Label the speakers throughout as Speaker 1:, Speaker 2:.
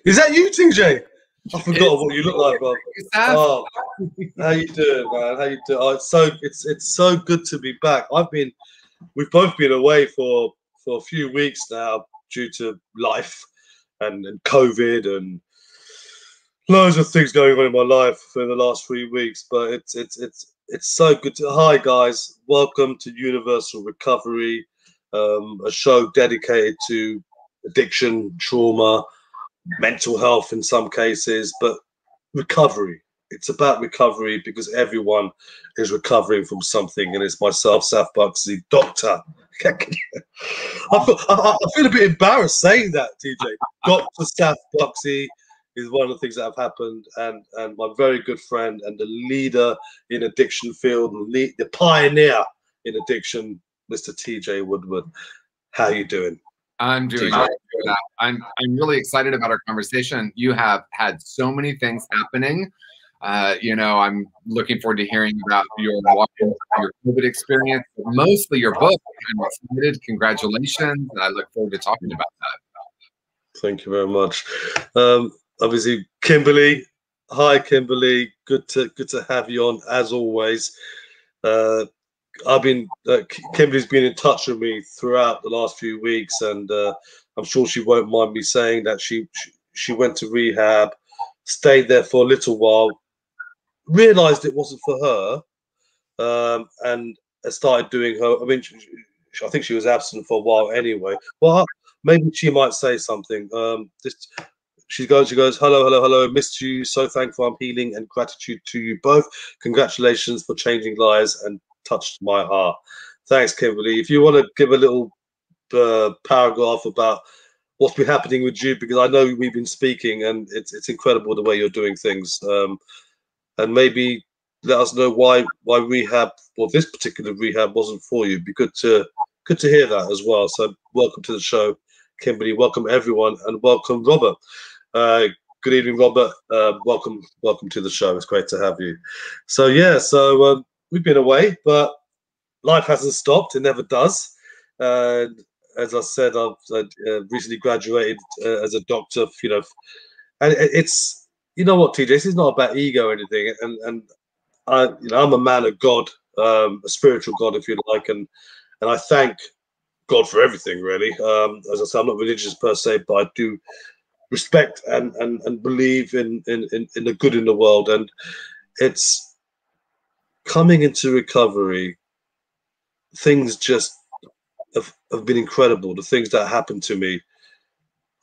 Speaker 1: Is that you, TJ? I forgot what you look like, bro. Oh, how you doing, man? How you doing? Oh, it's so good to be back. We've both been away for a few weeks now due to life and COVID and loads of things going on in my life for the last 3 weeks. But it's so good to. Hi guys, welcome to Universal Recovery, a show dedicated to addiction, trauma, mental health in some cases, but recovery. It's about recovery because everyone is recovering from something, and it's myself, Saf Buxy, doctor. I feel a bit embarrassed saying that, TJ. Dr. Saf Buxy is one of the things that have happened, and my very good friend and the leader in addiction field, the pioneer in addiction, Mr. TJ Woodward. How you doing?
Speaker 2: I'm doing great. I'm really excited about our conversation. You have had so many things happening. You know, I'm looking forward to hearing about your COVID experience, but mostly your book. I'm excited. Congratulations. I look forward to talking about that.
Speaker 1: Thank you very much. Obviously, Kimberly. Hi, Kimberly. Good to have you on as always. Kimberly's been in touch with me throughout the last few weeks, and I'm sure she won't mind me saying that she went to rehab, stayed there for a little while, realized it wasn't for her, and started doing her. I mean, I think she was absent for a while anyway. Well, maybe she might say something. She goes, hello, missed you. So thankful, I'm healing, and gratitude to you both. Congratulations for changing lives and touched my heart. Thanks, Kimberly. If you want to give a little paragraph about what's been happening with you, because I know we've been speaking, and it's incredible the way you're doing things, and maybe let us know why rehab, or this particular rehab, wasn't for you. Be good to hear that as well. So welcome to the show, Kimberly. Welcome everyone, and welcome Robert. Good evening, Robert. Welcome to the show. It's great to have you. So yeah, we've been away, but life hasn't stopped. It never does. As I said, I've recently graduated as a doctor. You know, and it's, you know what, TJ, this is not about ego or anything. And I'm a man of God, a spiritual God, if you like, and I thank God for everything, really. As I say, I'm not religious per se, but I do respect and believe in the good in the world, and it's coming into recovery. Things just have been incredible. The things that happen to me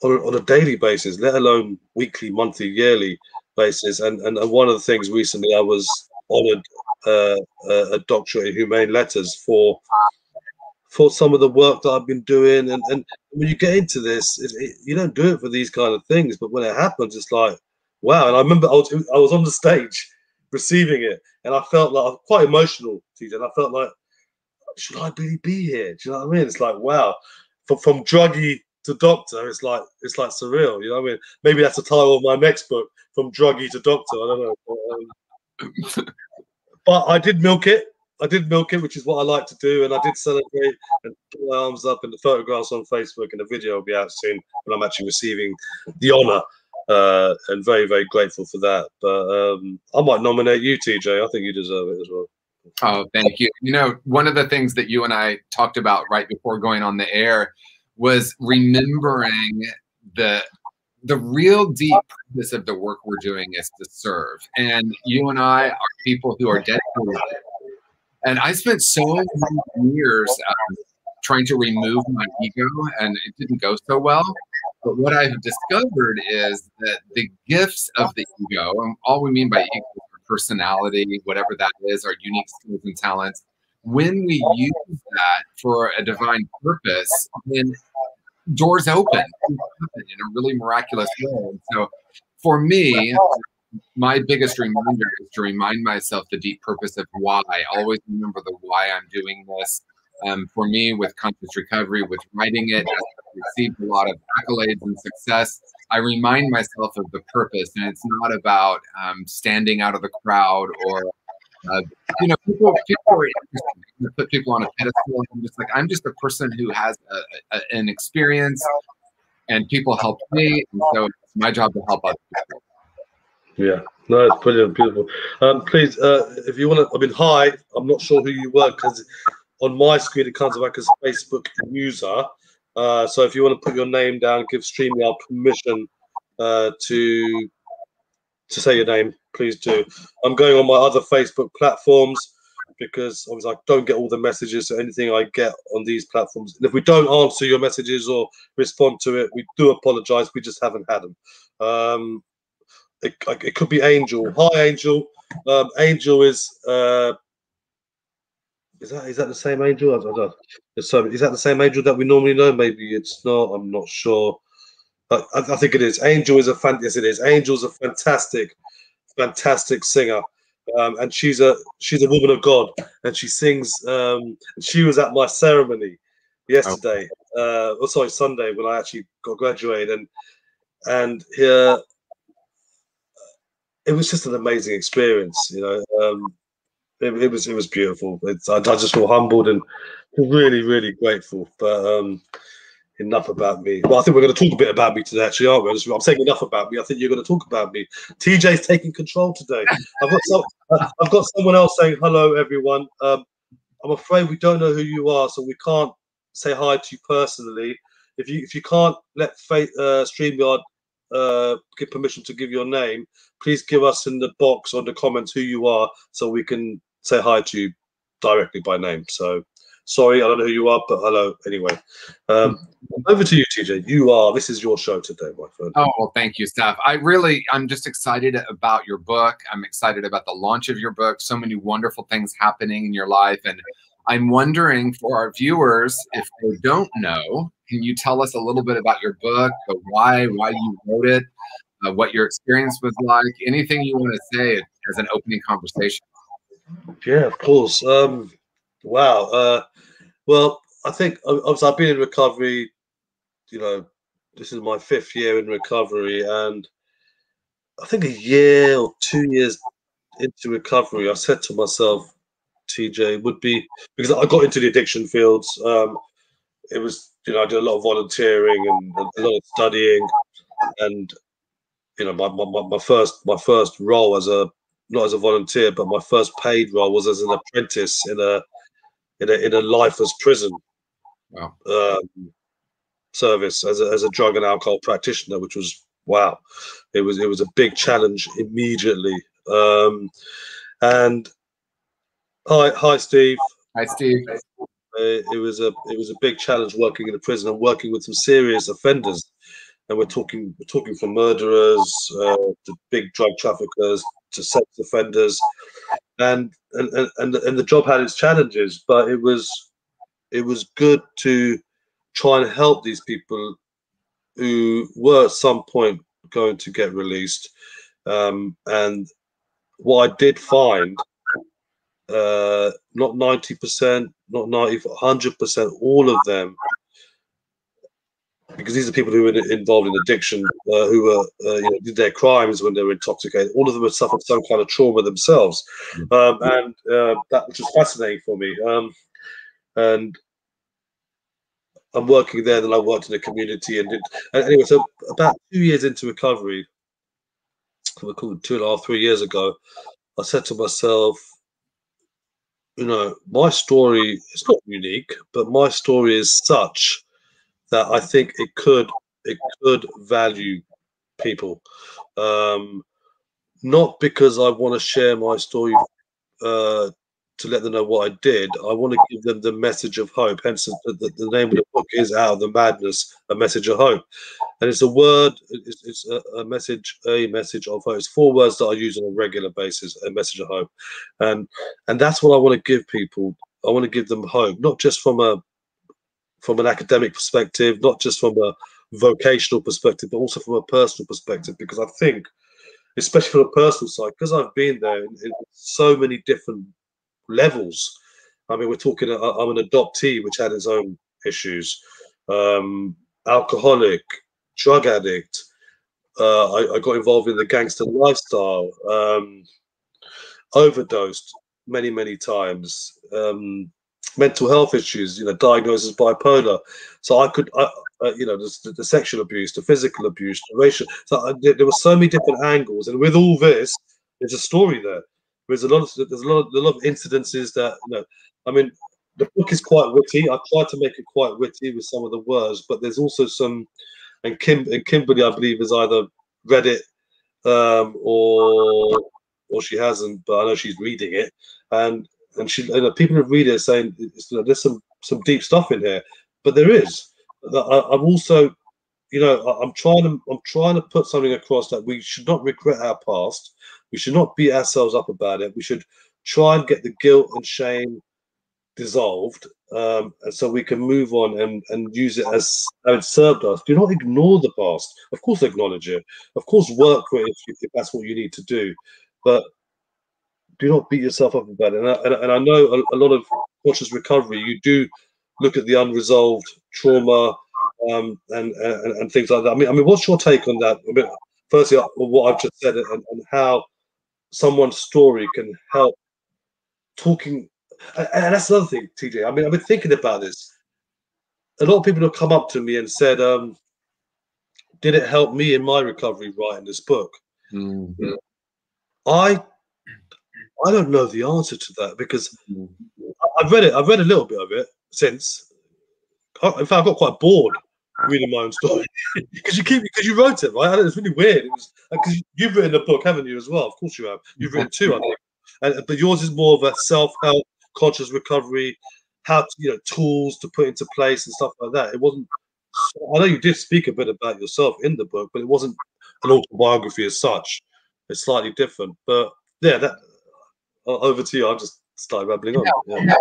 Speaker 1: on a daily basis, let alone weekly, monthly, yearly basis. And one of the things recently, I was honored a doctorate in humane letters for some of the work that I've been doing. And when you get into this, you don't do it for these kind of things, but when it happens, it's like, wow. And I remember I was on the stage receiving it, and I felt like, I'm quite emotional, TJ, and I felt like, should I really be here? Do you know what I mean? It's like, wow, from druggie to doctor, it's like surreal. You know what I mean? Maybe that's the title of my next book, From Druggie to Doctor. I don't know. But I did milk it. Which is what I like to do, and I did celebrate and put my arms up, and the photographs on Facebook, and the video will be out soon when I'm actually receiving the honor, and very, very grateful for that. But I might nominate you, TJ. I think you deserve it as well.
Speaker 2: Oh, thank you. You know, one of the things that you and I talked about right before going on the air was remembering the real deep purpose of the work we're doing is to serve. And you and I are people who are dedicated. And I spent so many years trying to remove my ego, and it didn't go so well. But what I've discovered is that the gifts of the ego, and all we mean by ego, personality, whatever that is, our unique skills and talents, when we use that for a divine purpose, then doors open in a really miraculous way. And so for me, my biggest reminder is to remind myself the deep purpose of why. I always remember the why I'm doing this. For me, with Conscious Recovery, with writing it, I've received a lot of accolades and success. I remind myself of the purpose, and it's not about standing out of the crowd or, you know, people are interesting. You put people on a pedestal. I'm just a person who has an experience, and people help me. And so It's my job to help other people.
Speaker 1: Yeah, no, it's brilliant, beautiful. Please, if you want to, I mean, hi, I'm not sure who you were because on my screen it comes back as Facebook user. So if you want to put your name down, give StreamYard permission to say your name, please do. I'm going on my other Facebook platforms because obviously I don't get all the messages, so anything I get on these platforms, and if we don't answer your messages or respond to it, we do apologize. We just haven't had them. It could be Angel. Hi, Angel. Angel is that the same Angel? I don't know. So is that the same Angel that we normally know? Maybe it's not. I'm not sure. I think it is. Angel is yes, it is. Angel's a fantastic singer, and she's a woman of God, and she sings. She was at my ceremony yesterday. Sorry, Sunday when I actually got graduated, and here it was just an amazing experience. It was beautiful. I just feel humbled and really grateful. But enough about me. Well, I think we're going to talk a bit about me today, actually, aren't we? I'm saying enough about me. I think you're going to talk about me. TJ's taking control today. I've got someone else saying hello, everyone. I'm afraid we don't know who you are, so we can't say hi to you personally. If you can't let StreamYard give permission to give your name, please give us in the box or in the comments who you are, so we can say hi to you directly by name. So sorry, I don't know who you are, but hello anyway. Over to you, TJ. This is your show today, my friend.
Speaker 2: Oh, well, thank you, Steph. I'm just excited about your book. I'm excited about the launch of your book. So many wonderful things happening in your life. And I'm wondering for our viewers, if they don't know, can you tell us a little bit about your book, why you wrote it, what your experience was like, anything you want to say as an opening conversation?
Speaker 1: Yeah, of course. Wow. Well, I think obviously I've been in recovery. This is my 5th year in recovery, and I think a year or 2 years into recovery, I said to myself, TJ, would be because I got into the addiction fields. It was, I did a lot of volunteering and a lot of studying, and my first role not as a volunteer, but my first paid role was as an apprentice in a lifeless prison.
Speaker 2: Wow.
Speaker 1: Service as a drug and alcohol practitioner, which was wow. It was a big challenge immediately. And hi, Steve.
Speaker 2: Hi, Steve.
Speaker 1: It was a big challenge working in a prison and working with some serious offenders. And we're talking from murderers to big drug traffickers to sex offenders, and the job had its challenges, but it was good to try and help these people who were at some point going to get released. And what I did find, not 90%, not 100%, all of them, because these are people who were involved in addiction, who were did their crimes when they were intoxicated. All of them had suffered some kind of trauma themselves, and that which was fascinating for me. And I'm working there, then I worked in the community, and anyway. So about 2 years into recovery, 2.5, 3 years ago, I said to myself, my story is not unique, but my story is such that I think it could value people. Not because I want to share my story to let them know what I did. I want to give them the message of hope. Hence, the name of the book is Out of the Madness, A Message of Hope. And it's a word, it's a message of hope. It's 4 words that I use on a regular basis, a message of hope. And that's what I want to give people. I want to give them hope, not just from an academic perspective, not just from a vocational perspective, but also from a personal perspective, because I think, especially from a personal side, because I've been there in so many different levels. I mean, we're talking, I'm an adoptee, which had its own issues, alcoholic, drug addict. I got involved in the gangster lifestyle, overdosed many times, mental health issues, diagnosed as bipolar. So I could, the sexual abuse, the physical abuse, the racial. So there were so many different angles, and with all this, there's a story there. There's a lot of incidences that I mean, the book is quite witty. I tried to make it quite witty with some of the words, but there's also some. And Kimberly, I believe, has either read it or she hasn't, but I know she's reading it, and she, people who read it saying there's some deep stuff in here, but there is. I'm also, I'm trying to put something across that we should not regret our past. We should not beat ourselves up about it. We should try and get the guilt and shame dissolved, and so we can move on and use it as how it served us. Do not ignore the past. Of course, acknowledge it. Of course, work for it if that's what you need to do, but do not beat yourself up about it. And I know a lot of conscious recovery, you do look at the unresolved trauma and things like that. I mean, what's your take on that? I mean, firstly, what I've just said and how someone's story can help talking. And that's another thing, TJ. I mean, I've been thinking about this. A lot of people have come up to me and said, did it help me in my recovery writing this book?
Speaker 2: Mm-hmm.
Speaker 1: I don't know the answer to that, because I've read it. I've read a little bit of it since. In fact, I got quite bored reading my own story because you wrote it, right? It's really weird. It was because you've written a book, haven't you, as well? Of course you have. You've written two, I think. But yours is more of a self-help, conscious recovery, how to, tools to put into place and stuff like that. It wasn't. I know you did speak a bit about yourself in the book, but it wasn't an autobiography as such. It's slightly different. But yeah, that over to you. I've just started rambling on. Yeah.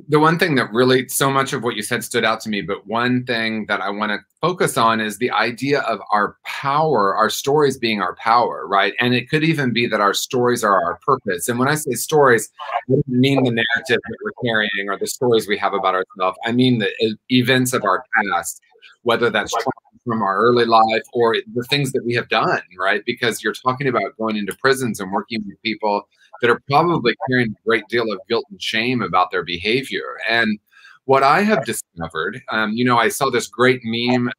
Speaker 2: The one thing that really, so much of what you said stood out to me, but one thing that I want to focus on is the idea of our power, our stories being our power, right? And it could even be that our stories are our purpose. And when I say stories, I don't mean the narrative that we're carrying or the stories we have about ourselves. I mean the events of our past, whether that's from our early life or the things that we have done, right? Because you're talking about going into prisons and working with people that are probably carrying a great deal of guilt and shame about their behavior. And what I have discovered, I saw this great meme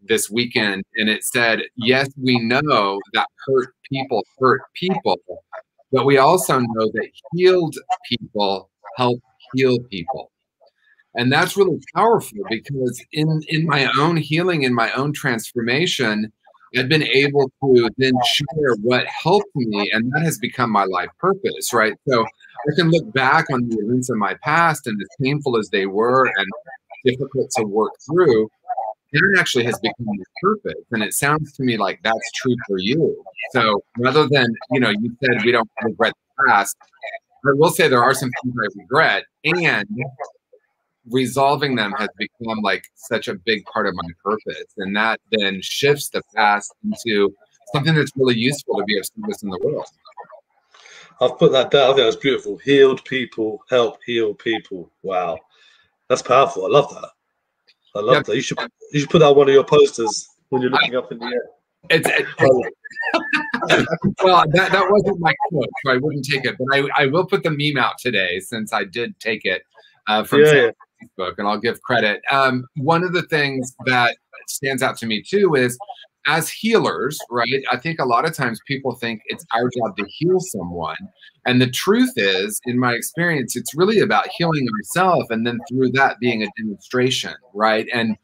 Speaker 2: this weekend, and it said, yes, we know that hurt people, but we also know that healed people help heal people. And that's really powerful, because in my own healing, in my own transformation, I've been able to then share what helped me, and that has become my life purpose, right? So I can look back on the events of my past, and as painful as they were and difficult to work through, that actually has become my purpose. And it sounds to me like that's true for you. So rather than, you said we don't regret the past, I will say there are some things I regret, and resolving them has become like such a big part of my purpose. And that then shifts the past into something that's really useful to be of service in the world.
Speaker 1: I've put that down. I think that's beautiful. Healed people help heal people. Wow. That's powerful. I love that. I love that. You should put that on one of your posters when you're looking up in the air.
Speaker 2: Well, that wasn't my quote, so I wouldn't take it. But I will put the meme out today, since I did take it from Facebook, and I'll give credit. One of the things that stands out to me too is, as healers, right? I think a lot of times people think it's our job to heal someone. And the truth is, in my experience, it's really about healing ourselves, and then through that being a demonstration, right? And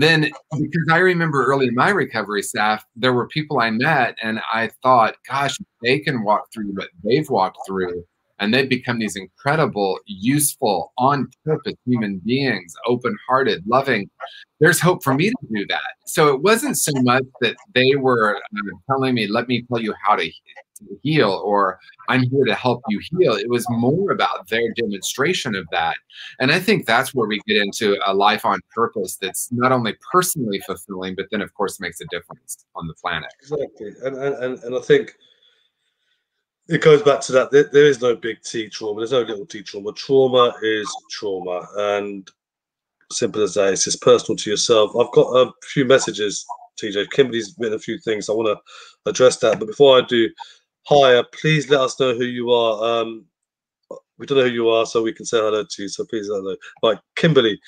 Speaker 2: then, because I remember early in my recovery, Saf, there were people I met and I thought, gosh, they can walk through what they've walked through, and they've become these incredible, useful, on-purpose human beings, open-hearted, loving. There's hope for me to do that. So it wasn't so much that they were telling me, let me tell you how to heal, or I'm here to help you heal. It was more about their demonstration of that. And I think that's where we get into a life on purpose that's not only personally fulfilling, but then, of course, makes a difference on the planet.
Speaker 1: Exactly. And I think it goes back to that. There is no big T trauma. There's no little T trauma. Trauma is trauma. And simple as that. It's just personal to yourself. I've got a few messages, TJ. Kimberly's written a few things. I want to address that. But before I do, hi, please let us know who you are. We don't know who you are, so we can say hello to you. So please hello. Right, Kimberly.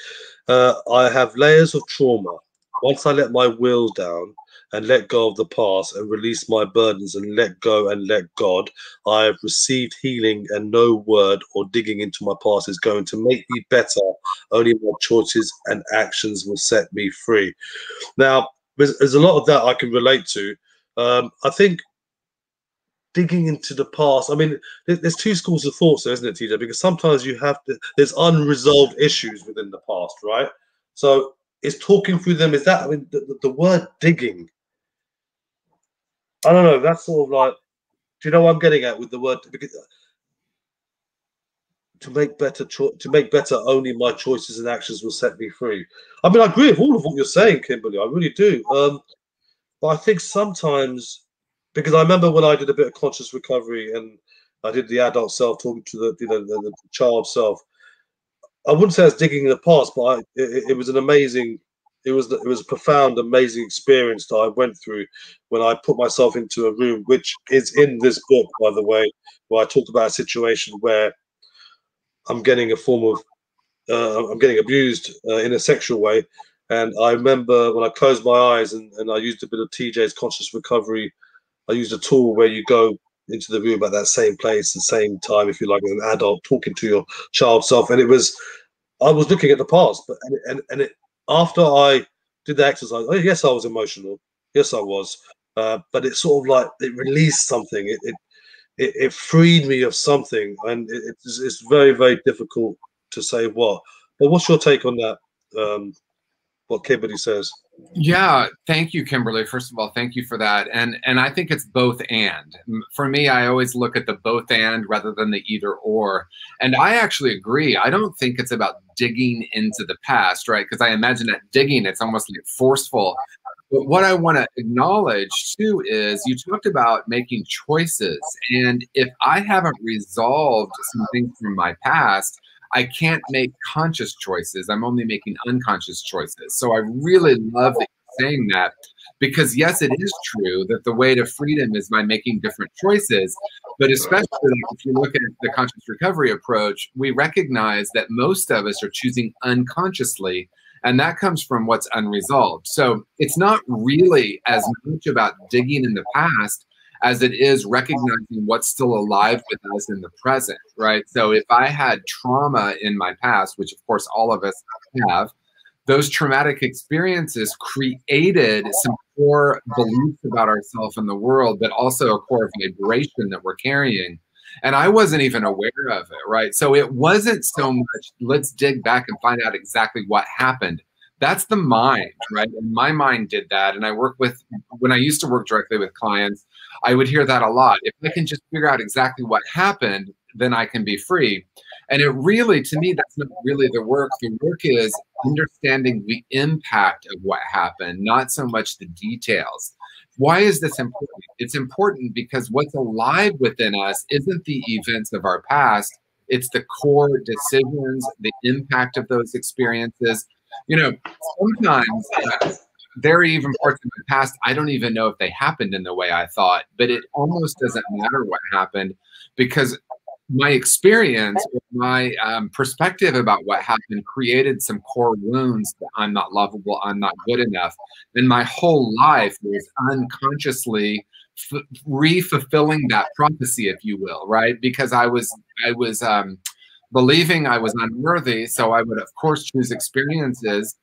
Speaker 1: I have layers of trauma. Once I let my will down and let go of the past and release my burdens and let go and let God, I have received healing, and no word or digging into my past is going to make me better. Only my choices and actions will set me free. Now, there's a lot of that I can relate to. I think digging into the past. I mean, there's two schools of thoughts there, isn't it, TJ? Because sometimes you have to, there's unresolved issues within the past, right? So it's talking through them. Is that, I mean, the word digging, I don't know, that's sort of like, do you know what I'm getting at with the word? Because to make better, only my choices and actions will set me free. I mean, I agree with all of what you're saying, Kimberly. I really do. But I think sometimes, because I remember when I did a bit of conscious recovery and I did the adult self talking to the child self. I wouldn't say I was digging in the past, but it was an amazing, it was a profound, amazing experience that I went through when I put myself into a room, which is in this book, by the way, where I talk about a situation where I'm getting a form of I'm getting abused in a sexual way. And I remember when I closed my eyes and I used a bit of TJ's conscious recovery. I used a tool where you go into the room at that same place, the same time, if you like, as an adult talking to your child self. And I was looking at the past, but after I did the exercise, oh, yes, I was emotional. Yes, I was. But it sort of like it released something. It freed me of something, and it's very, very difficult to say what. But what's your take on that? What Kimberly says.
Speaker 2: Yeah, thank you, Kimberly. First of all, thank you for that. And I think it's both and. For me, I always look at the both and rather than the either or. And I actually agree. I don't think it's about digging into the past, right? Because I imagine that digging, it's almost like forceful. But what I want to acknowledge too is you talked about making choices. And if I haven't resolved some things from my past, I can't make conscious choices. I'm only making unconscious choices. So I really love that you're saying that, because yes, it is true that the way to freedom is by making different choices. But especially if you look at the conscious recovery approach, we recognize that most of us are choosing unconsciously, and that comes from what's unresolved. So it's not really as much about digging in the past as it is recognizing what's still alive with us in the present, right? So if I had trauma in my past, which of course all of us have, those traumatic experiences created some core beliefs about ourselves and the world, but also a core vibration that we're carrying. And I wasn't even aware of it, right? So it wasn't so much, let's dig back and find out exactly what happened. That's the mind, right? And my mind did that. And when I used to work directly with clients, I would hear that a lot. If I can just figure out exactly what happened, then I can be free. And it really, to me, that's not really the work. The work is understanding the impact of what happened, not so much the details. Why is this important? It's important because what's alive within us isn't the events of our past. It's the core decisions, the impact of those experiences. You know, sometimes there are even parts of my past, I don't even know if they happened in the way I thought, but it almost doesn't matter what happened, because my experience, my perspective about what happened created some core wounds that I'm not lovable, I'm not good enough. And my whole life was unconsciously re-fulfilling that prophecy, if you will, right? Because I was believing I was unworthy, so I would, of course, choose experiences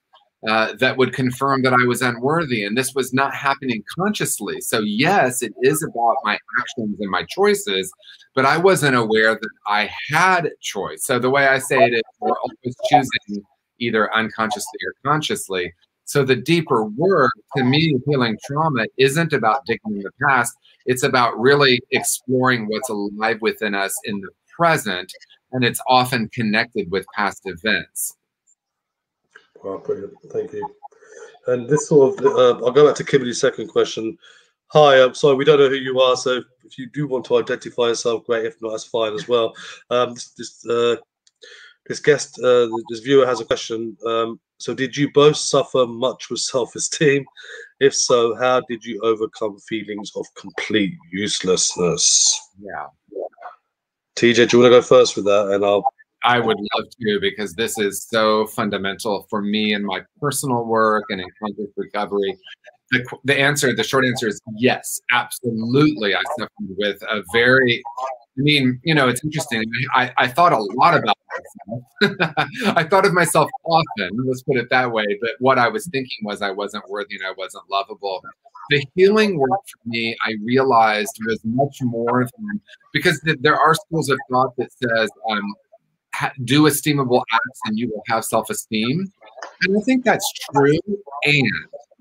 Speaker 2: that would confirm that I was unworthy. And this was not happening consciously. So yes, it is about my actions and my choices, but I wasn't aware that I had choice. So the way I say it is, we're always choosing either unconsciously or consciously. So the deeper work, to me, healing trauma isn't about digging in the past. It's about really exploring what's alive within us in the present. And it's often connected with past events.
Speaker 1: Wow, brilliant. Thank you. And this sort of, I'll go back to Kimberly's second question. Hi, I'm sorry, we don't know who you are, so if you do want to identify yourself, great. If not, that's fine as well. This guest, this viewer has a question. So did you both suffer much with self-esteem? If so, how did you overcome feelings of complete uselessness?
Speaker 2: Yeah.
Speaker 1: TJ, do you want to go first with that? And
Speaker 2: I would love to, because this is so fundamental for me in my personal work and in conflict recovery. The short answer is yes, absolutely. I suffered with a very, I mean, you know, it's interesting. I thought a lot about myself. I thought of myself often, let's put it that way. But what I was thinking was I wasn't worthy and I wasn't lovable. The healing work for me, I realized, was much more than, because there are schools of thought that says, do esteemable acts and you will have self-esteem. And I think that's true. And,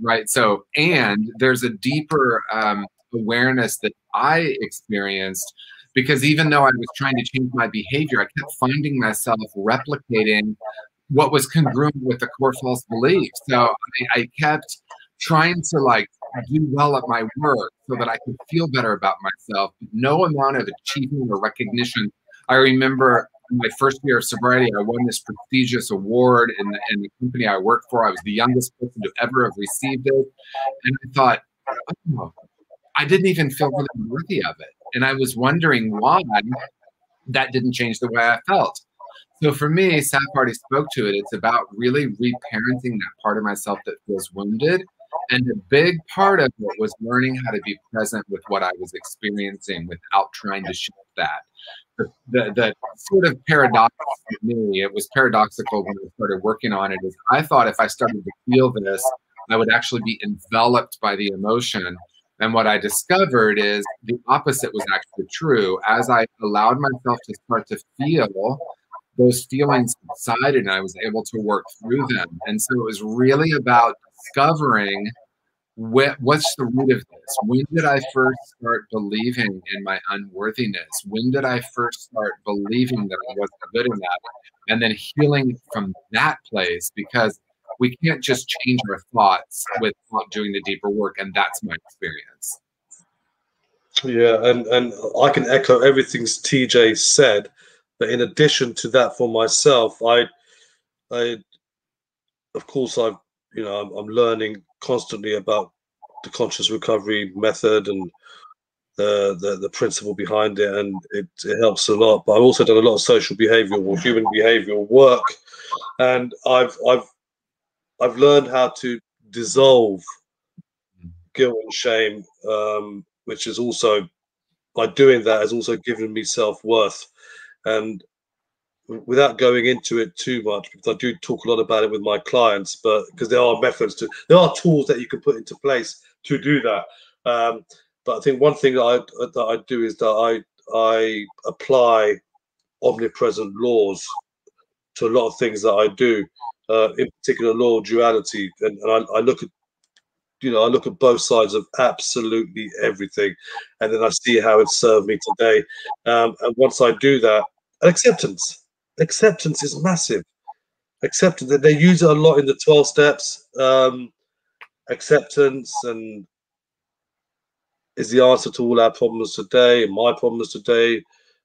Speaker 2: right, so, and there's a deeper awareness that I experienced, because even though I was trying to change my behavior, I kept finding myself replicating what was congruent with the core false belief. So I kept trying to like do well at my work so that I could feel better about myself. No amount of achievement or recognition. I remember in my first year of sobriety, I won this prestigious award in the company I worked for. I was the youngest person to ever have received it. And I thought, oh, I didn't even feel really worthy of it. And I was wondering why that didn't change the way I felt. So for me, Saf already spoke to it. It's about really reparenting that part of myself that feels wounded. And a big part of it was learning how to be present with what I was experiencing without trying to shift that. The sort of paradox for me, it was paradoxical when I started working on it, is I thought if I started to feel this, I would actually be enveloped by the emotion. And what I discovered is the opposite was actually true. As I allowed myself to start to feel, those feelings subsided and I was able to work through them. And so it was really about discovering what's the root of this? When did I first start believing in my unworthiness? When did I first start believing that I wasn't good enough? And then healing from that place, because we can't just change our thoughts without doing the deeper work. And that's my experience.
Speaker 1: Yeah, and I can echo everything TJ said, but in addition to that, for myself, I of course I'm learning constantly about the conscious recovery method and the principle behind it, and it helps a lot. But I've also done a lot of social behavioral or human behavioral work, and I've learned how to dissolve guilt and shame, which is also, by doing that, has also given me self-worth. And without going into it too much, because I do talk a lot about it with my clients, but because there are tools that you can put into place to do that. But I think one thing that I do is that I apply omnipresent laws to a lot of things that I do. In particular, law of duality, and I look at I look at both sides of absolutely everything, and then I see how it served me today. And once I do that, acceptance is massive. Acceptance, they use it a lot in the 12 steps. Acceptance and is the answer to all our problems today and my problems today.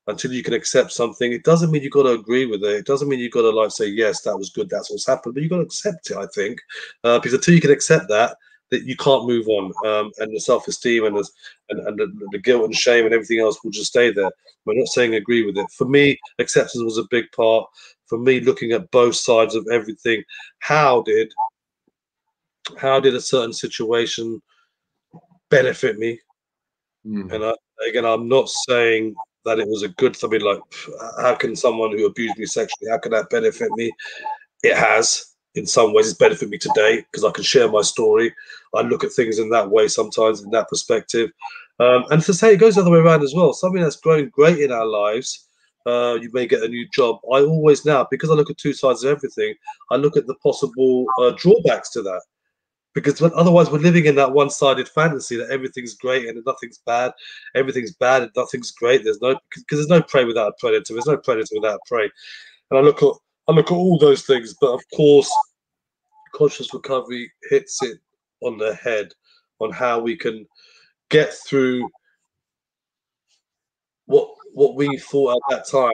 Speaker 1: Until you can accept something, it doesn't mean you've got to agree with it. It doesn't mean you've got to like say, yes, that was good, that's what's happened, but you've got to accept it, I think. Because until you can accept that you can't move on. And the self-esteem and the guilt and shame and everything else will just stay there. We're not saying agree with it. For me, acceptance was a big part. For me, looking at both sides of everything. How did a certain situation benefit me? And again, I'm not saying that it was a good thing. I mean, like, how can someone who abused me sexually, how can that benefit me? It has. In some ways, it's benefited me today because I can share my story. I look at things in that way sometimes, in that perspective. And to say it goes the other way around as well. Something that's growing great in our lives, you may get a new job. I always now, because I look at two sides of everything, I look at the possible drawbacks to that. Because otherwise we're living in that one-sided fantasy that everything's great and nothing's bad, everything's bad and nothing's great. Because there's no prey without a predator. There's no predator without a prey. And I look at all those things, but of course, conscious recovery hits it on the head on how we can get through what we thought at that time,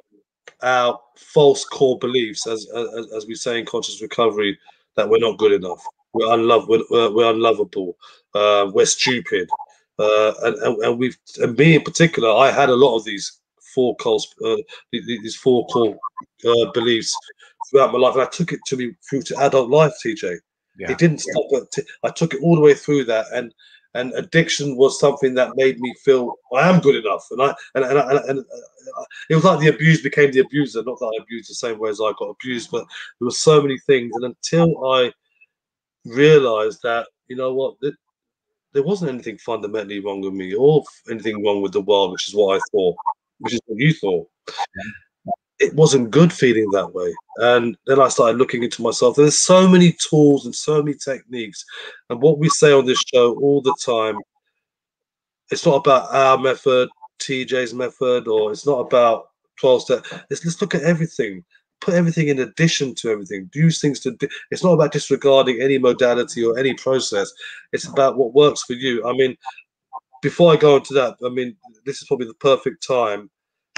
Speaker 1: our false core beliefs, as we say in conscious recovery, that we're not good enough. We're unlovable. We're stupid. And me in particular, I had a lot of these these four core beliefs throughout my life, and I took it to me through to adult life, TJ.
Speaker 2: Yeah.
Speaker 1: It didn't stop I took it all the way through that, and addiction was something that made me feel I am good enough, and it was like the abused became the abuser. Not that I abused the same way as I got abused, but there were so many things, and until I realized that, you know what, there wasn't anything fundamentally wrong with me or anything wrong with the world, which is what I thought, which is what you thought. It wasn't good feeling that way. And then I started looking into myself. There's so many tools and so many techniques. And what we say on this show all the time, it's not about our method, TJ's method, or it's not about 12 steps. Let's look at everything. Put everything in addition to everything. Use things to do. It's not about disregarding any modality or any process. It's about what works for you. I mean, before I go into that, I mean, this is probably the perfect time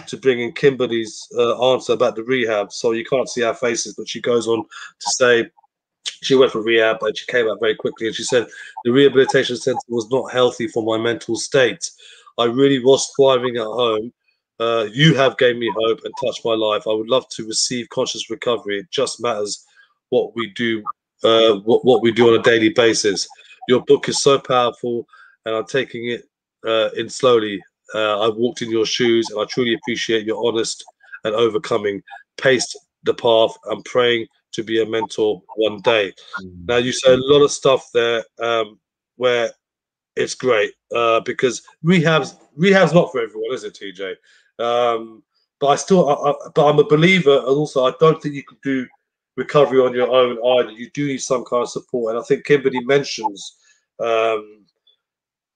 Speaker 1: to bring in Kimberly's answer about the rehab. So you can't see our faces, but she goes on to say she went for rehab and she came out very quickly. And she said, the rehabilitation center was not healthy for my mental state. I really was thriving at home. You have gave me hope and touched my life. I would love to receive conscious recovery. It just matters what we do, what we do on a daily basis. Your book is so powerful, and I'm taking it in slowly. I walked in your shoes, and I truly appreciate your honest and overcoming. Paced the path. I'm praying to be a mentor one day. Now, you say a lot of stuff there where it's great because rehab's not for everyone, is it, TJ? But but I'm a believer, and also I don't think you can do recovery on your own either. You do need some kind of support, and I think Kimberly mentions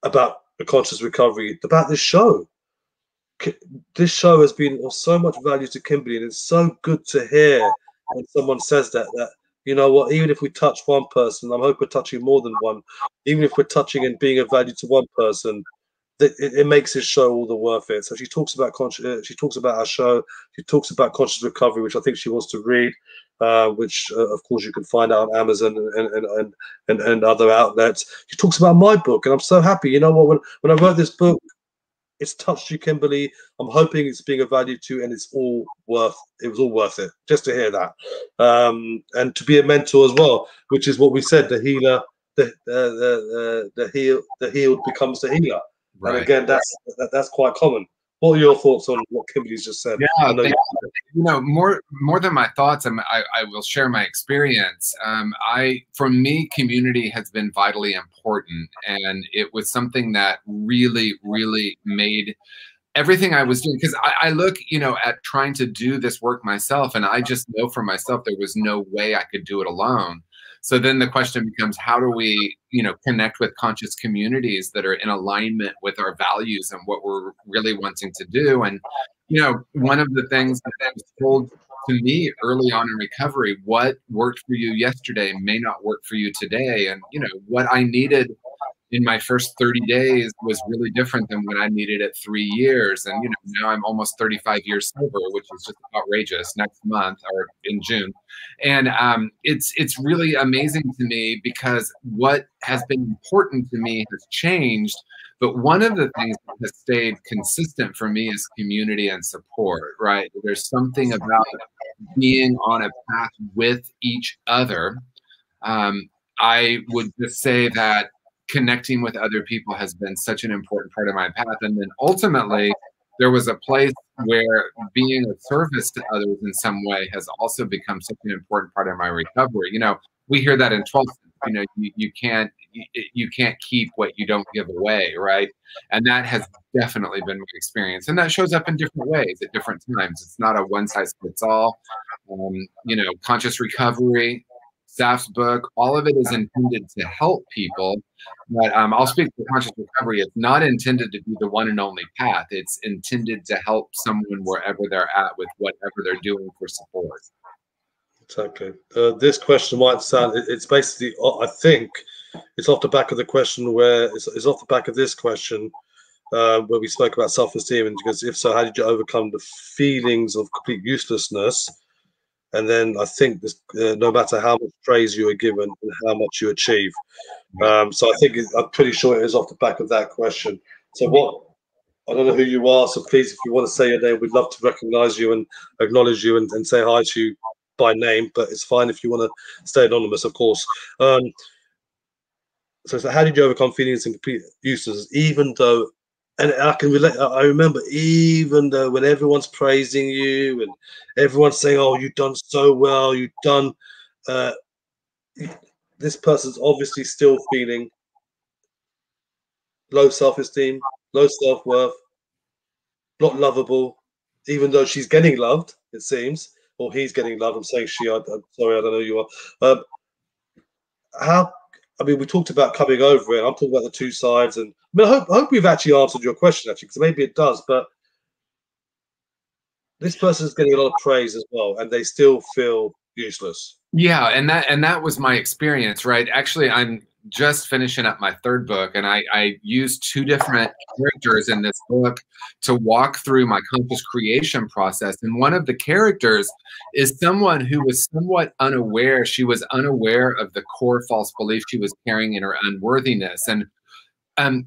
Speaker 1: about the conscious recovery, about this show. This show has been of so much value to Kimberly, and it's so good to hear when someone says that you know what, even if we touch one person, I'm hoping we're touching more than one, even if we're touching and being of value to one person, it makes this show all the worth it. So she talks about she talks about our show, she talks about conscious recovery, which I think she wants to read, which of course you can find out on Amazon and other outlets. She talks about my book, and I'm so happy. You know what, when I wrote this book, it's touched you, Kimberly. I'm hoping it's being of value to, and it was all worth it just to hear that, and to be a mentor as well, which is what we said. The healer, the healed becomes the healer, right. And again, that's quite common. What are your thoughts on what Kimberly's just said?
Speaker 2: Yeah, you know, more than my thoughts, I will share my experience. For me, community has been vitally important, and it was something that really, really made everything I was doing, because I look, you know, at trying to do this work myself, and I just know for myself there was no way I could do it alone. So then the question becomes, how do we, you know, connect with conscious communities that are in alignment with our values and what we're really wanting to do? And, you know, one of the things that was told to me early on in recovery, what worked for you yesterday may not work for you today. And, you know, what I needed in my first 30 days was really different than what I needed at 3 years. And, you know, now I'm almost 35 years sober, which is just outrageous, next month or in June. And it's really amazing to me because what has been important to me has changed. But one of the things that has stayed consistent for me is community and support, right? There's something about being on a path with each other. I would just say that connecting with other people has been such an important part of my path. And then ultimately, there was a place where being of service to others in some way has also become such an important part of my recovery. You know, we hear that in 12 steps, you know, you can't keep what you don't give away, right? And that has definitely been my experience. And that shows up in different ways at different times. It's not a one size fits all. You know, conscious recovery, Saf's book, all of it is intended to help people. But I'll speak to conscious recovery. It's not intended to be the one and only path. It's intended to help someone wherever they're at with whatever they're doing for support.
Speaker 1: Exactly. This question might sound, it's basically, I think it's off the back of the question where, it's off the back of this question where we spoke about self-esteem. And because if so, how did you overcome the feelings of complete uselessness? And then I think this, no matter how much praise you are given and how much you achieve. So I think I'm pretty sure it is off the back of that question. So I don't know who you are, so please, if you want to say your name, we'd love to recognize you and acknowledge you and say hi to you by name, but it's fine if you want to stay anonymous, of course. So how did you overcome feelings and complete uselessness, even though, and I can relate, I remember, even though when everyone's praising you and everyone's saying, oh, you've done so well, you've done, this person's obviously still feeling low self-esteem, low self-worth, not lovable, even though she's getting loved, it seems, or he's getting loved. I'm saying she, I'm sorry, I don't know who you are. How, I mean, we talked about coming over it. I'm talking about the two sides. And I mean, I hope we've actually answered your question, actually, because maybe it does, but this person's getting a lot of praise as well, and they still feel useless.
Speaker 2: Yeah, and that was my experience, right? Actually, I'm just finishing up my third book, and I used two different characters in this book to walk through my conscious creation process. And one of the characters is someone who was somewhat unaware. She was unaware of the core false belief she was carrying in her unworthiness. And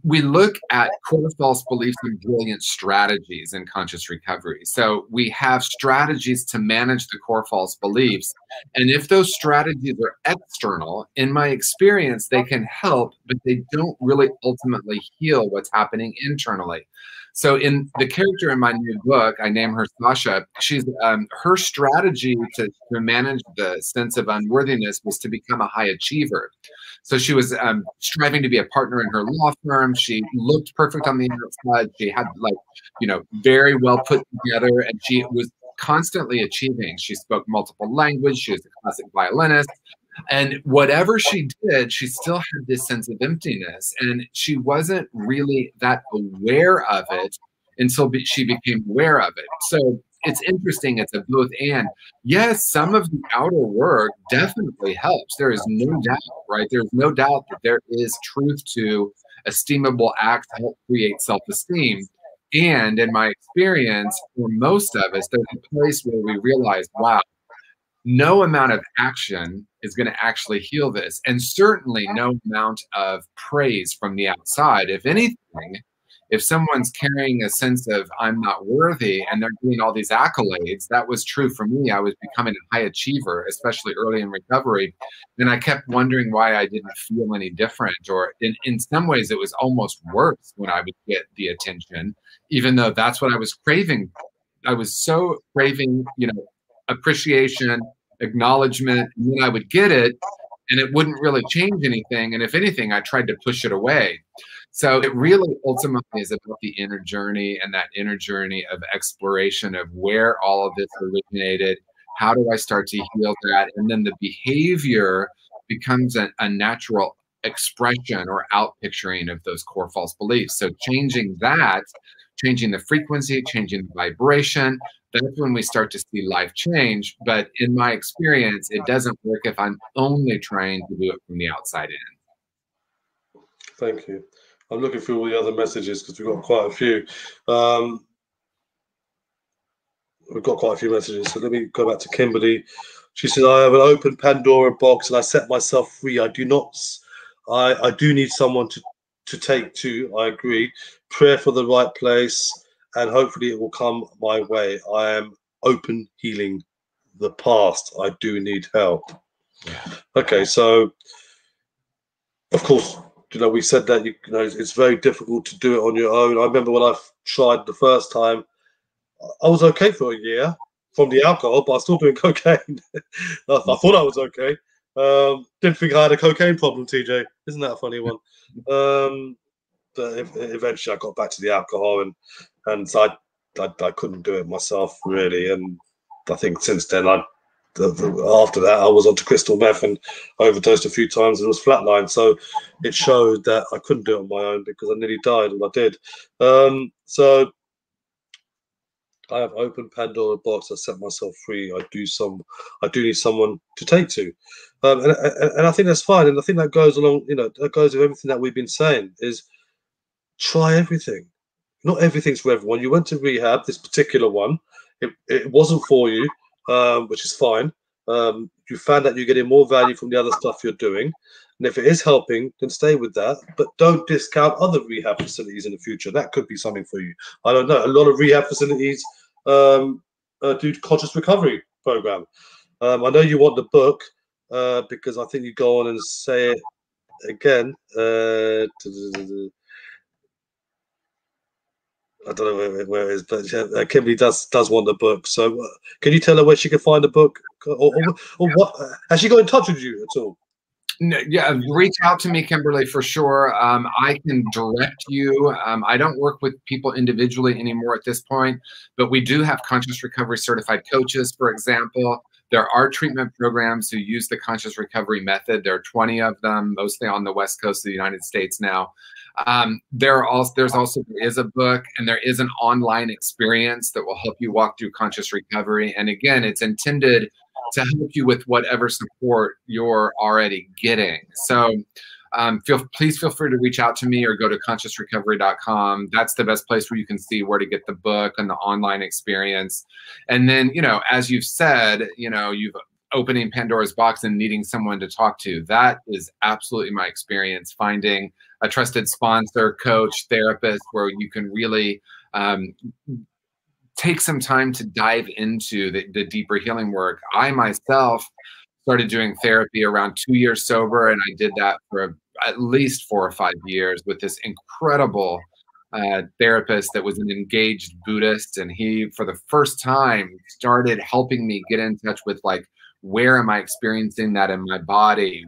Speaker 2: we look at core false beliefs and brilliant strategies in conscious recovery. So we have strategies to manage the core false beliefs. And if those strategies are external, in my experience, they can help, but they don't really ultimately heal what's happening internally. So in the character in my new book, I name her Sasha. She's her strategy to manage the sense of unworthiness was to become a high achiever. So she was striving to be a partner in her law firm. She looked perfect on the outside. She had, like, you know, very well put together, and she was constantly achieving. She spoke multiple languages. She was a classic violinist. And whatever she did, she still had this sense of emptiness. And she wasn't really that aware of it until she became aware of it. So it's interesting. It's a both and. Yes, some of the outer work definitely helps. There is no doubt, right? There's no doubt that there is truth to esteemable acts to help create self-esteem. And in my experience, for most of us, there's a place where we realize, wow, no amount of action is going to actually heal this. And certainly no amount of praise from the outside. If anything, if someone's carrying a sense of I'm not worthy and they're getting all these accolades, that was true for me. I was becoming a high achiever, especially early in recovery. And I kept wondering why I didn't feel any different. Or in some ways, it was almost worse when I would get the attention, even though that's what I was craving. I was so craving, you know, appreciation, acknowledgement, and then I would get it and it wouldn't really change anything. And if anything, I tried to push it away. So it really ultimately is about the inner journey, and that inner journey of exploration of where all of this originated. How do I start to heal that? And then the behavior becomes a natural expression or outpicturing of those core false beliefs. So changing that, changing the frequency, changing the vibration, that's when we start to see life change. But in my experience, it doesn't work if I'm only trying to do it from the outside in.
Speaker 1: Thank you. I'm looking through all the other messages because we've got quite a few. We've got quite a few messages. So let me go back to Kimberly. She said, I have an open Pandora box and I set myself free. I do need someone to take to. I agree. Prayer for the right place, and hopefully it will come my way. I am open, healing the past. I do need help.
Speaker 2: Yeah.
Speaker 1: Okay, so of course, you know, we said that you know it's very difficult to do it on your own. I remember when I tried the first time, I was okay for a year from the alcohol, but I was still doing cocaine. I thought I was okay. Didn't think I had a cocaine problem, TJ. Isn't that a funny one? But eventually I got back to the alcohol, and so I couldn't do it myself really. And I think since then, after that, I was onto crystal meth and overdosed a few times and was flatlined. So it showed that I couldn't do it on my own because I nearly died when I did. So I have opened Pandora box. I set myself free. I do need someone to take to, and I think that's fine. And I think that goes along. You know, that goes with everything that we've been saying. Is try everything. Not everything's for everyone. You went to rehab. This particular one, it wasn't for you, which is fine. You found that you're getting more value from the other stuff you're doing. And if it is helping, then stay with that. But don't discount other rehab facilities in the future. That could be something for you. I don't know. A lot of rehab facilities do conscious recovery program. I know you want the book because I think you go on and say it again. I don't know where it is, but Kimberly does want the book. So can you tell her where she can find the book, or what? Has she got in touch with you at all?
Speaker 2: No, yeah, reach out to me, Kimberly, for sure. I can direct you. I don't work with people individually anymore at this point, but we do have conscious recovery certified coaches, for example. There are treatment programs who use the conscious recovery method. There are 20 of them, mostly on the West Coast of the United States now. There is a book, and there is an online experience that will help you walk through conscious recovery. And again, it's intended to help you with whatever support you're already getting. So please feel free to reach out to me or go to consciousrecovery.com. That's the best place where you can see where to get the book and the online experience. And then, as you've said, you've opening Pandora's box and needing someone to talk to. That is absolutely my experience, finding a trusted sponsor, coach, therapist, where you can really take some time to dive into the deeper healing work. I myself started doing therapy around 2 years sober, and I did that for at least 4 or 5 years with this incredible therapist that was an engaged Buddhist. And he, for the first time, started helping me get in touch with, like, where am I experiencing that in my body?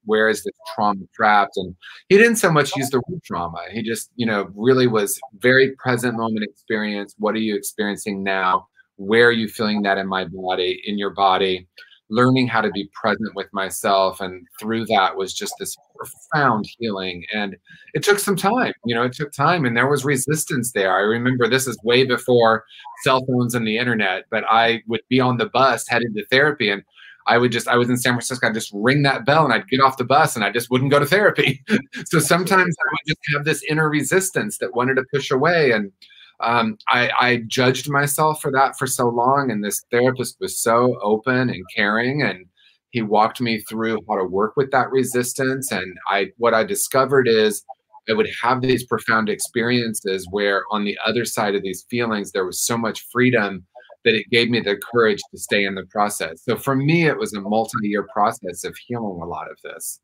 Speaker 2: Where is this trauma trapped? And he didn't so much use the word trauma. He just, really was very present moment experience. What are you experiencing now? Where are you feeling that in your body? Learning how to be present with myself. And through that was just this profound healing. And it took some time, it took time, and there was resistance there. I remember this is way before cell phones and the internet, but I would be on the bus headed to therapy, and I was in San Francisco, I'd just ring that bell and I'd get off the bus and I just wouldn't go to therapy. So sometimes I would just have this inner resistance that wanted to push away. And I judged myself for that for so long. And this therapist was so open and caring, and he walked me through how to work with that resistance. And what I discovered is I would have these profound experiences where on the other side of these feelings, there was so much freedom that it gave me the courage to stay in the process. So for me, it was a multi-year process of healing a lot of this.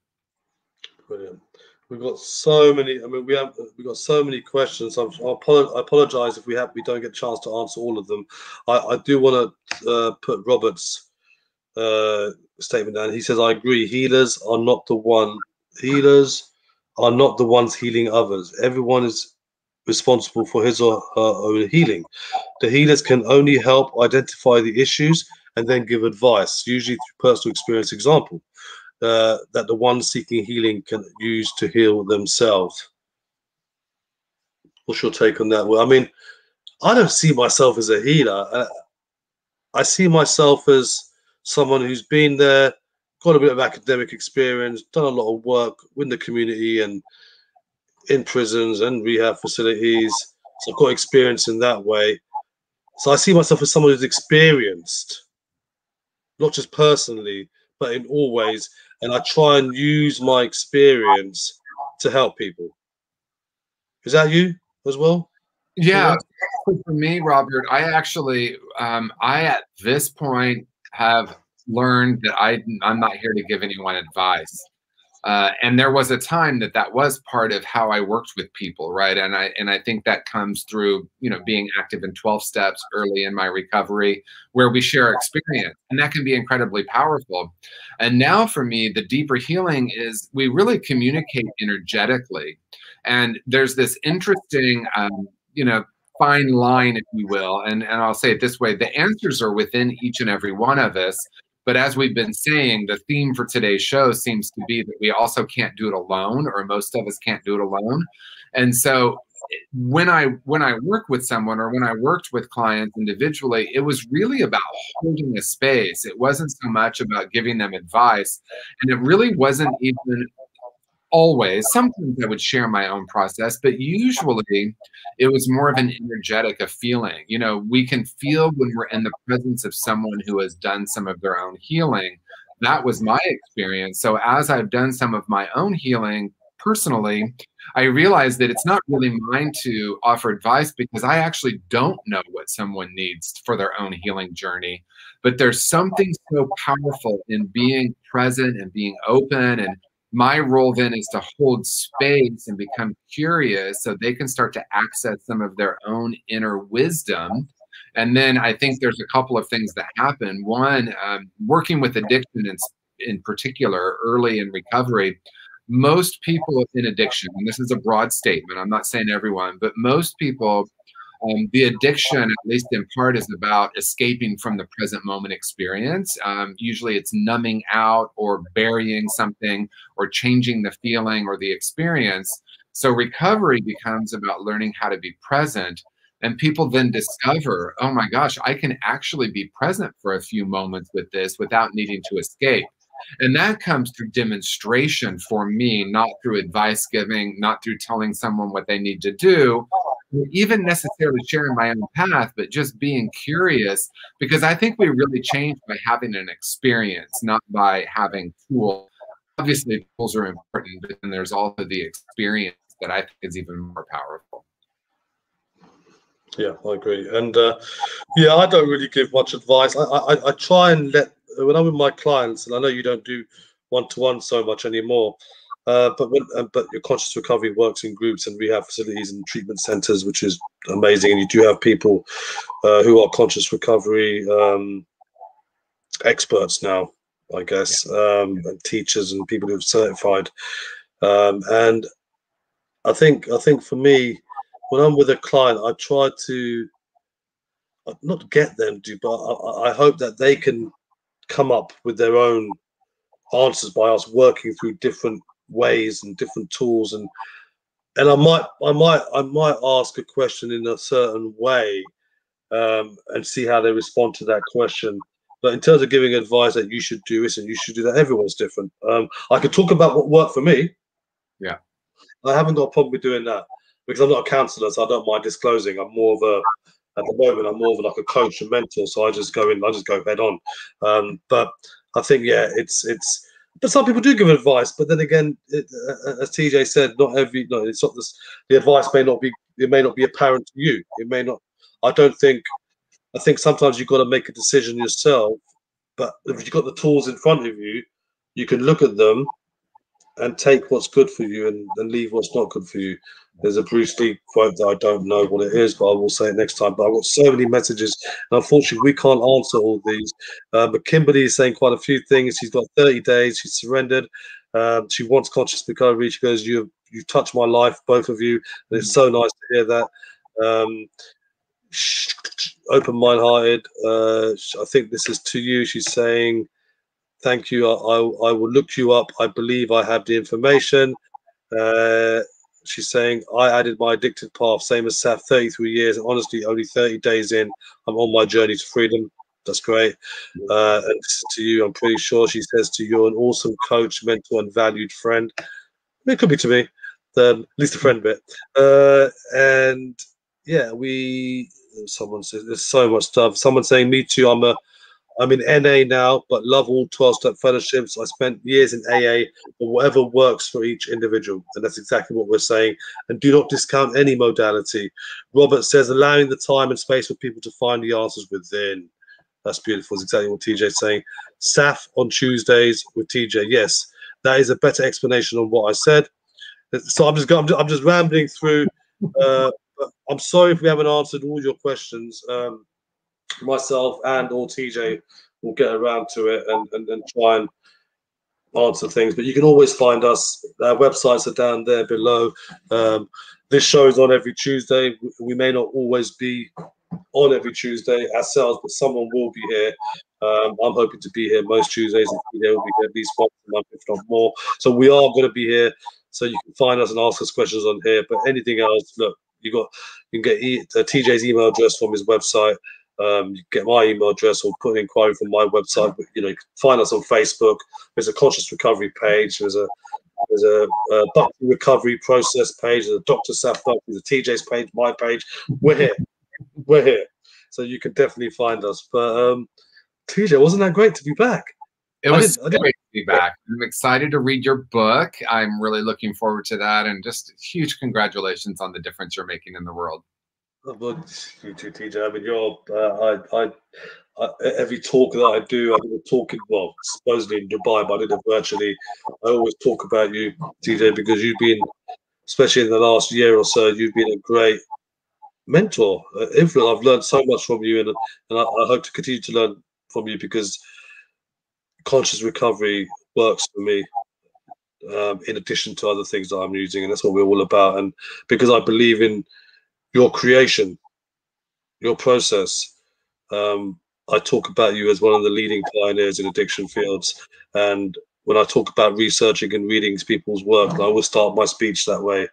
Speaker 1: Brilliant. We've got so many. I mean, we've got so many questions. I apologize if we don't get a chance to answer all of them. I do want to put Robert's statement down. He says, "I agree. Healers are not the ones healing others. Everyone is responsible for his or her own healing. The healers can only help identify the issues and then give advice, usually through personal experience example, that the ones seeking healing can use to heal themselves." What's your take on that? Well, I mean, I don't see myself as a healer. I see myself as someone who's been there, got a bit of academic experience, done a lot of work in the community and in prisons and rehab facilities. So I've got experience in that way. So I see myself as someone who's experienced, not just personally, but in all ways. And I try and use my experience to help people. Is that you as well?
Speaker 2: Yeah. For me, Robert, I actually, I at this point have learned that I'm not here to give anyone advice. And there was a time that was part of how I worked with people, right? And I think that comes through, being active in 12 steps early in my recovery, where we share experience, and that can be incredibly powerful. And now for me, the deeper healing is we really communicate energetically. And there's this interesting, fine line, if you will. And I'll say it this way, the answers are within each and every one of us. But as we've been saying, the theme for today's show seems to be that we also can't do it alone, or most of us can't do it alone. And so when I work with someone, or when I worked with clients individually, it was really about holding a space. It wasn't so much about giving them advice. And it really wasn't even always. Sometimes I would share my own process, but usually it was more of an energetic, a feeling. You know, we can feel when we're in the presence of someone who has done some of their own healing. That was my experience. So as I've done some of my own healing personally, I realized that it's not really mine to offer advice because I actually don't know what someone needs for their own healing journey. But there's something so powerful in being present and being open. And my role then is to hold space and become curious so they can start to access some of their own inner wisdom. And then I think there's a couple of things that happen. One, working with addiction in particular, early in recovery, most people in addiction, and this is a broad statement, I'm not saying everyone, but most people, the addiction, at least in part, is about escaping from the present moment experience. Usually it's numbing out or burying something or changing the feeling or the experience. So recovery becomes about learning how to be present. And people then discover, oh my gosh, I can actually be present for a few moments with this without needing to escape. And that comes through demonstration for me, not through advice giving, not through telling someone what they need to do, or even necessarily sharing my own path, but just being curious, because I think we really change by having an experience, not by having tools. Obviously, tools are important, but then there's also the experience that I think is even more powerful.
Speaker 1: Yeah, I agree. And yeah, I don't really give much advice. I try and let, when I'm with my clients, and I know you don't do one-to-one so much anymore, but your conscious recovery works in groups and rehab facilities and treatment centers, which is amazing. And you do have people who are conscious recovery experts now, I guess, and teachers and people who have certified. And I think for me, when I'm with a client, I try to not get them to, but I hope that they can come up with their own answers by us working through different ways and different tools, and I might ask a question in a certain way, and see how they respond to that question. But in terms of giving advice that you should do this and you should do that, everyone's different. I could talk about what worked for me.
Speaker 2: Yeah.
Speaker 1: I haven't got a problem with doing that because I'm not a counselor, so I don't mind disclosing. I'm more of a, at the moment, I'm more of like a coach and mentor. So I just go head on. But I think, yeah, but some people do give advice. But then again, as TJ said, not every, no, it's not this, the advice may not be, it may not be apparent to you. It may not, I think sometimes you've got to make a decision yourself. But if you've got the tools in front of you, you can look at them and take what's good for you and leave what's not good for you. There's a Bruce Lee quote that I don't know what it is, but I will say it next time. But I've got so many messages, and unfortunately, we can't answer all these. But Kimberly is saying quite a few things. She's got 30 days. She's surrendered. She wants conscious recovery. She goes, "You've touched my life, both of you." And it's so nice to hear that. Open mind-hearted. I think this is to you. She's saying, thank you. I will look you up. I believe I have the information. She's saying, I added my addicted path, same as Saf, 33 years. And honestly, only 30 days in, I'm on my journey to freedom. That's great. And this is to you, I'm pretty sure. She says to you, an awesome coach, mentor, and valued friend. It could be to me, at least the friend bit. And yeah, someone says, there's so much stuff. Someone saying, me too, I'm in NA now, but love all 12-step fellowships. I spent years in AA, but whatever works for each individual. And that's exactly what we're saying. And do not discount any modality. Robert says, allowing the time and space for people to find the answers within. That's beautiful. That's exactly what TJ is saying. SAF on Tuesdays with TJ. Yes, that is a better explanation on what I said. So I'm just rambling through. But I'm sorry if we haven't answered all your questions. Myself and or TJ will get around to it and try and answer things. But you can always find us. Our websites are down there below. This show is on every Tuesday. We may not always be on every Tuesday ourselves, but someone will be here. I'm hoping to be here most Tuesdays, and TJ will be here at least once a month, if not more. So we are going to be here. So you can find us and ask us questions on here. But anything else, look, you can get TJ's email address from his website. You can get my email address or put an inquiry from my website. You can find us on Facebook. There's a conscious recovery page. There's a There's a Buxy recovery process page. There's a Dr. Saf Buxy, the TJ's page, my page. We're here. We're here. So you can definitely find us. But TJ, wasn't that great to be back?
Speaker 2: It was great to be back. I'm excited to read your book. I'm really looking forward to that. And just huge congratulations on the difference you're making in the world.
Speaker 1: Well, you too, TJ. I mean, you're, every talk that I do, I did a talk in, well, supposedly in Dubai, but I did it virtually. I always talk about you, TJ, because you've been, especially in the last year or so, you've been a great mentor, influence. I've learned so much from you, and I hope to continue to learn from you, because conscious recovery works for me, in addition to other things that I'm using, and that's what we're all about. And because I believe in your creation, your process, I talk about you as one of the leading pioneers in addiction fields. And when I talk about researching and reading people's work, I will start my speech that way.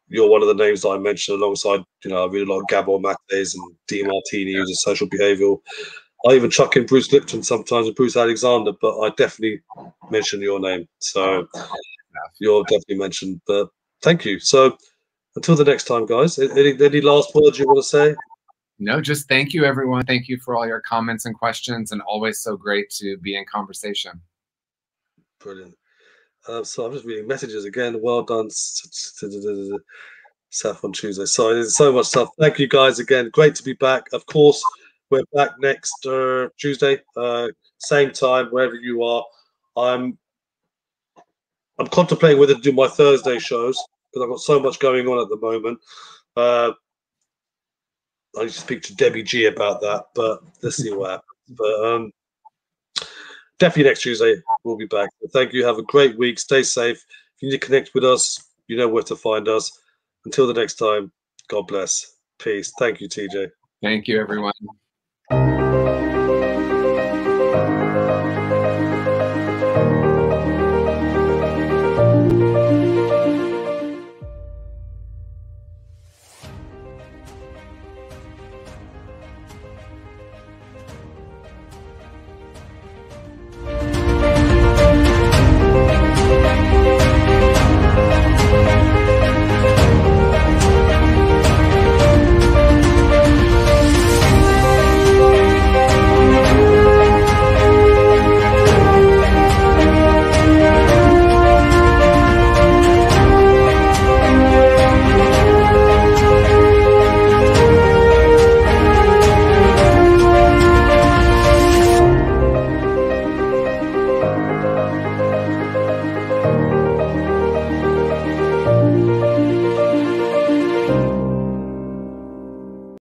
Speaker 1: You're one of the names that I mentioned alongside, I read a lot of Gabor Mates and D. Martini, who's a social behavioural. I even chuck in Bruce Lipton sometimes and Bruce Alexander, but I definitely mention your name. So you're definitely mentioned. But thank you. So until the next time, guys, any last words you want to say?
Speaker 2: No, just thank you, everyone. Thank you for all your comments and questions, and always so great to be in conversation.
Speaker 1: Brilliant. So I'm just reading messages again. Well done, Saf on Tuesday. So there's so much stuff. Thank you, guys, again. Great to be back. Of course, we're back next Tuesday, same time, wherever you are. I'm contemplating whether to do my Thursday shows, because I've got so much going on at the moment. I need to speak to Debbie G about that, but let's see what happens. But definitely next Tuesday we'll be back. So thank you. Have a great week. Stay safe. If you need to connect with us, you know where to find us. Until the next time, God bless. Peace. Thank you, TJ.
Speaker 2: Thank you, everyone.